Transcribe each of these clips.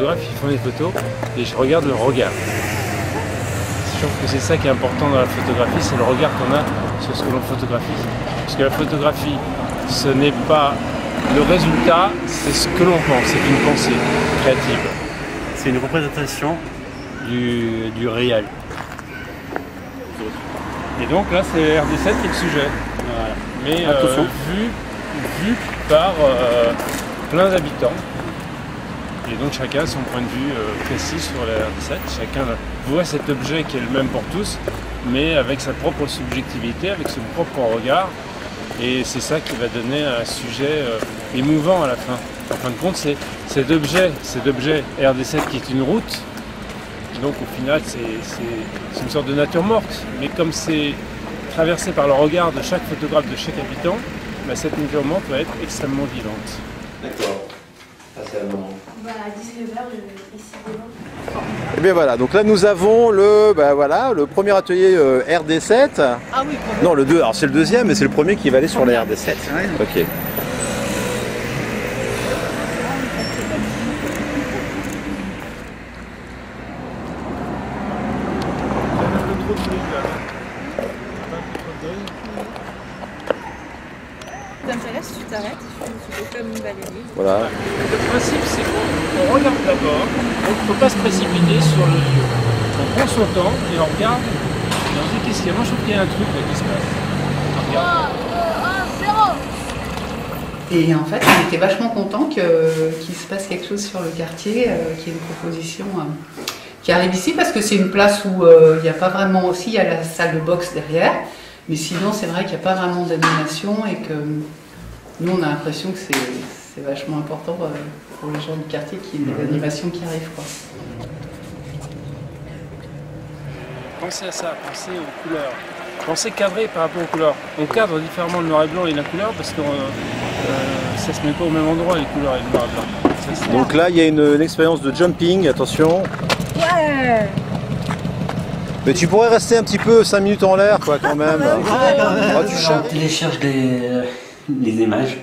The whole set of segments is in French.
photographes, ils font des photos et je regarde le regard. Je trouve que c'est ça qui est important dans la photographie, c'est le regard qu'on a sur ce que l'on photographie. Parce que la photographie, ce n'est pas le résultat, c'est ce que l'on pense, c'est une pensée créative. C'est une représentation du réel. Et donc là, c'est RD7 qui est le sujet. Voilà. Mais vu par plein d'habitants. Et donc chacun a son point de vue précis sur la RD7. Chacun voit cet objet qui est le même pour tous, mais avec sa propre subjectivité, avec son propre regard. Et c'est ça qui va donner un sujet émouvant à la fin. En fin de compte, c'est cet objet RD7 qui est une route. Donc au final, c'est une sorte de nature morte. Mais comme c'est traversé par le regard de chaque photographe, de chaque habitant, bah, cette nature morte va être extrêmement vivante. D'accord. C'est le moment. Bah, à 19h, ici devant. Et bien voilà, donc là nous avons le premier atelier RD7. Ah oui, Non, le 2, alors c'est le deuxième, mais c'est le premier qui va aller sur la RD7. Ouais. Ok. T'intéresse, tu t'arrêtes, tu fais comme une baleine. Voilà. Le principe, c'est qu'on regarde d'abord, donc il ne faut pas se précipiter sur le lieu. On prend son temps et on regarde, et on se dit qu'est-ce qu'il y a. Moi je trouve qu'il y a un truc là qui se passe. On regarde. Et en fait, on était vachement contents qu'il se passe quelque chose sur le quartier, qu'il y ait une proposition qui arrive ici, parce que c'est une place où il n'y a pas vraiment aussi, il y a la salle de boxe derrière, mais sinon c'est vrai qu'il n'y a pas vraiment d'animation et que nous on a l'impression que c'est vachement important pour les gens du quartier qu'il y ait des animations qui arrivent, quoi. Pensez à ça, pensez aux couleurs. Pensez cadrer par rapport aux couleurs. On cadre différemment le noir et blanc et la couleur parce que ça se met pas au même endroit les couleurs et le noir et blanc. Ça, Donc là il y a une expérience de jumping, attention. Ouais. Mais tu pourrais rester un petit peu 5 minutes en l'air quoi quand même. Oh, tu On télécharge les images.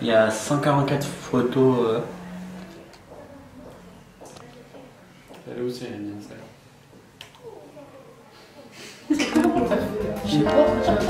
Il y a 144 photos. Elle est où, c'est bien ça. Je sais pas.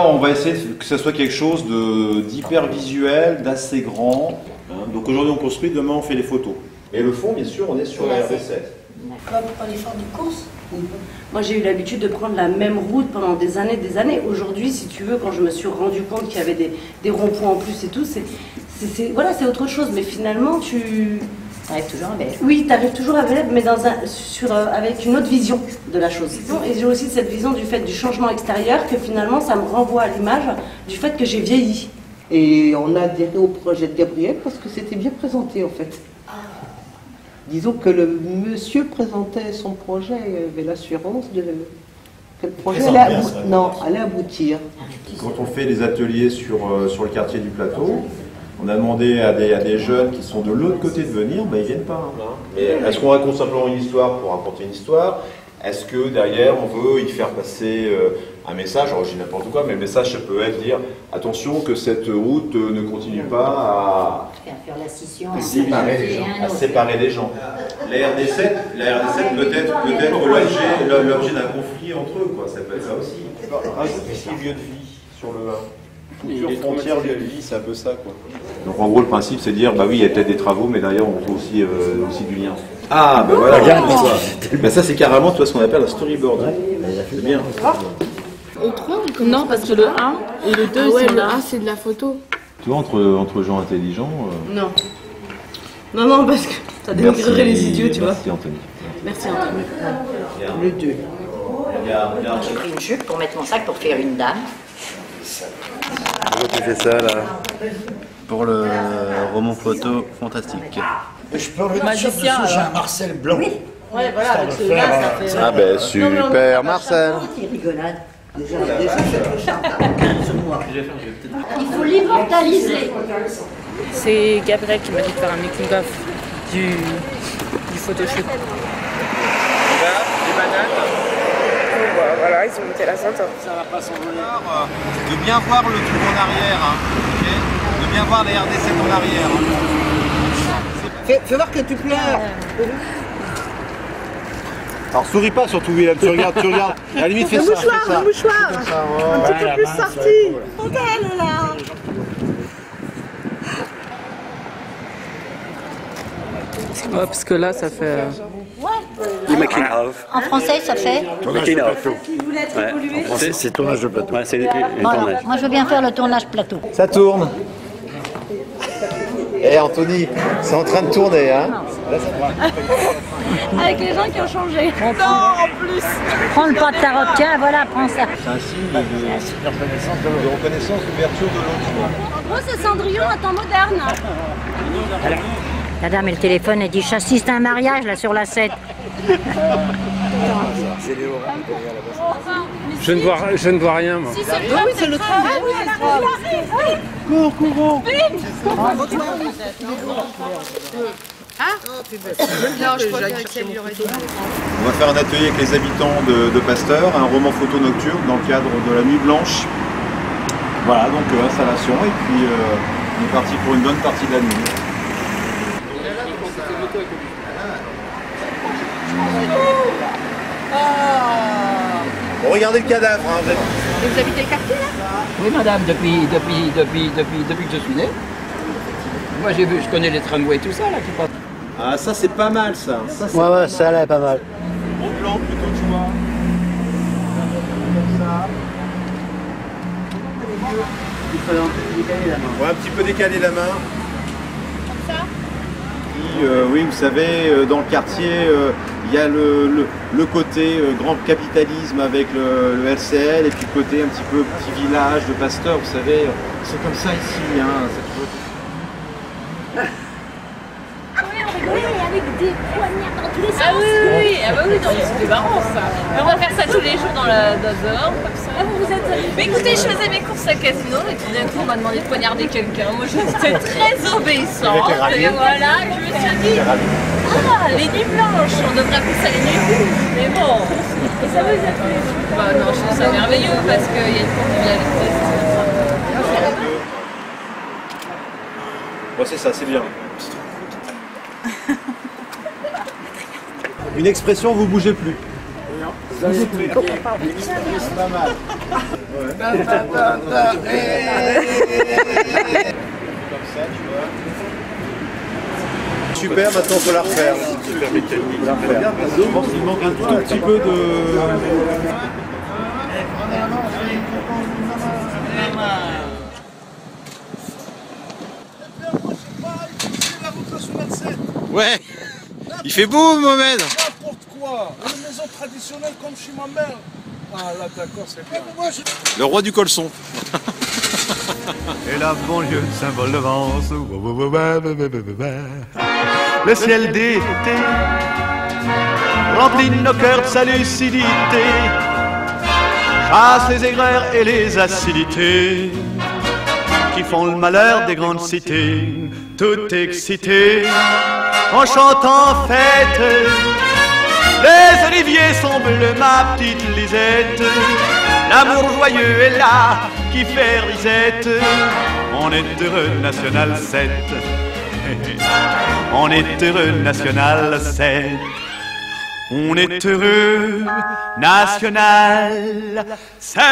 On va essayer que ce soit quelque chose d'hyper visuel, d'assez grand. Donc aujourd'hui on construit, demain on fait les photos. Et le fond, bien sûr, on est sur la RD7. Comme pour les formes de course. Moi, j'ai eu l'habitude de prendre la même route pendant des années, des années. Aujourd'hui, si tu veux, quand je me suis rendu compte qu'il y avait des ronds-points en plus et tout, voilà, c'est autre chose. Mais finalement, T'arrives toujours à Bélep. Oui, tu arrives toujours à Bélep, mais avec une autre vision de la chose. Et j'ai aussi cette vision du fait du changement extérieur que finalement ça me renvoie à l'image du fait que j'ai vieilli. Et on a adhéré au projet de Gabriel parce que c'était bien présenté en fait. Disons que le monsieur présentait son projet et avait l'assurance que le projet allait aboutir. Quand on fait des ateliers sur le quartier du plateau, on a demandé à des jeunes qui sont de l'autre côté de venir, ils ne viennent pas. Mais est-ce qu'on raconte simplement une histoire pour raconter une histoire? Est-ce que derrière on veut y faire passer un message? Alors je dis n'importe quoi, mais le message ça peut être dire attention que cette route ne continue pas Faire la scission, à séparer les gens. La RD7 peut être l'objet d'un conflit entre eux, quoi. Ça peut être ça aussi. Rajouter lieu de vie sur le 1. Future frontière lieu de vie, c'est un peu ça, quoi. Donc en gros le principe c'est de dire bah oui il y a peut-être des travaux mais derrière on trouve aussi du lien. Ah bah voilà. Bah ça c'est carrément ce qu'on appelle un storyboard. C'est bien. Non, parce que le 1 et le 2, Ouais, le 1 c'est de la photo. Tu vois entre gens intelligents. Non, parce que ça dénigrerait les idiots, tu vois. Merci Anthony. Merci Anthony. Le 2. J'ai pris une jupe pour mettre mon sac pour faire une dame. Pourquoi tu fais ça là? Pour le roman photo fantastique. Je peux remettre sur dessous, j'ai un Marcel blanc. Oui. Ouais, voilà, avec ce là, ça fait... Ah ben super Marcel. Petite rigolade. Déjà c'est trop cher. Il faut l'immortaliser. C'est Gabriel qui m'a dit de faire un making-of du photoshoot. Les bananes. Voilà, ils ont monté la ceinture. Ça va pas s'envoler. De bien voir le truc en arrière, ok? De bien voir les RD7 en arrière. Fais voir que tu pleures. Alors souris pas surtout Willem, tu regardes. À la limite fais ça. Le mouchoir. Un petit peu plus sorti. Ouais, parce que là, ça fait... En français, ça fait... Tournage de plateau. Ouais. En français, c'est tournage de plateau. Ouais, c'est le tournage. Moi, je veux bien faire le tournage plateau. Ça tourne. Anthony, c'est en train de tourner, hein? Avec les gens qui ont changé. Non, en plus. Prends le pas de ta robe, tiens, voilà, prends ça. C'est un signe de reconnaissance, d'ouverture de l'autre. En gros, c'est Cendrillon à temps moderne. La dame et le téléphone, elle dit j'assiste à un mariage là sur la 7. Je ne vois rien, moi. Si c'est le tram, c'est le tram. Cours. Non, je crois qu'Axel lui aurait dit. On va faire un atelier avec les habitants de Pasteur, un roman photo nocturne dans le cadre de la Nuit Blanche. Voilà, donc installation et puis on est parti pour une bonne partie de la nuit. Bon, regardez le cadavre. Hein, Et vous habitez le quartier là? Oui madame, depuis que je suis né. Moi je connais les tramways et tout ça là qui passent. Ah ça c'est pas mal ça. Ouais, ça là est pas mal. Au plan plutôt tu vois. Comme ça. Il faut un peu décaler la main. Ouais, un petit peu décaler la main. Comme ça. Oui, vous savez, dans le quartier, il y a le côté grand capitalisme avec le LCL et puis le côté un petit peu petit village de Pasteur, vous savez, c'est comme ça ici. Hein, Oui, on rigolait avec des poignards dans tous les sens. Ah oui, c'était marrant ça. Mais on va faire ça tous les jours dans dehors, comme ça. Ah, vous êtes... Mais écoutez, je faisais mes courses à Casino et tout d'un coup on m'a demandé de poignarder quelqu'un. Moi j'étais très obéissante. Et voilà, je me suis dit, les nuits blanches, on devrait appeler ça les nuits rouges. Mais bon. Et ça vous a plu? Bah non, je trouve ça merveilleux parce qu'il y a une convivialité. Bon, c'est ça, c'est bien. Une expression, vous bougez plus. Non. Vous avez pris. C'est pas mal. Ouais. Comme ça, tu vois. Super, maintenant on peut la refaire. Super mécanique. Je pense qu'il manque un tout petit peu de... La route sous 27. Ouais. Il fait beau, Mohamed. N'importe quoi. Une maison traditionnelle comme chez ma mère. Ah là, d'accord, c'est bien. Le roi du colson. Et la banlieue, symbole de Vence. Le ciel d'été remplit nos cœurs de sa lucidité, chasse les aigreurs et les acidités qui font le malheur des grandes cités. Tout excité en chantant fête, les oliviers sont bleus, ma petite Lisette. L'amour joyeux est là qui fait risette. On est heureux, National 7. On est heureux, National 7. On est heureux, National 7.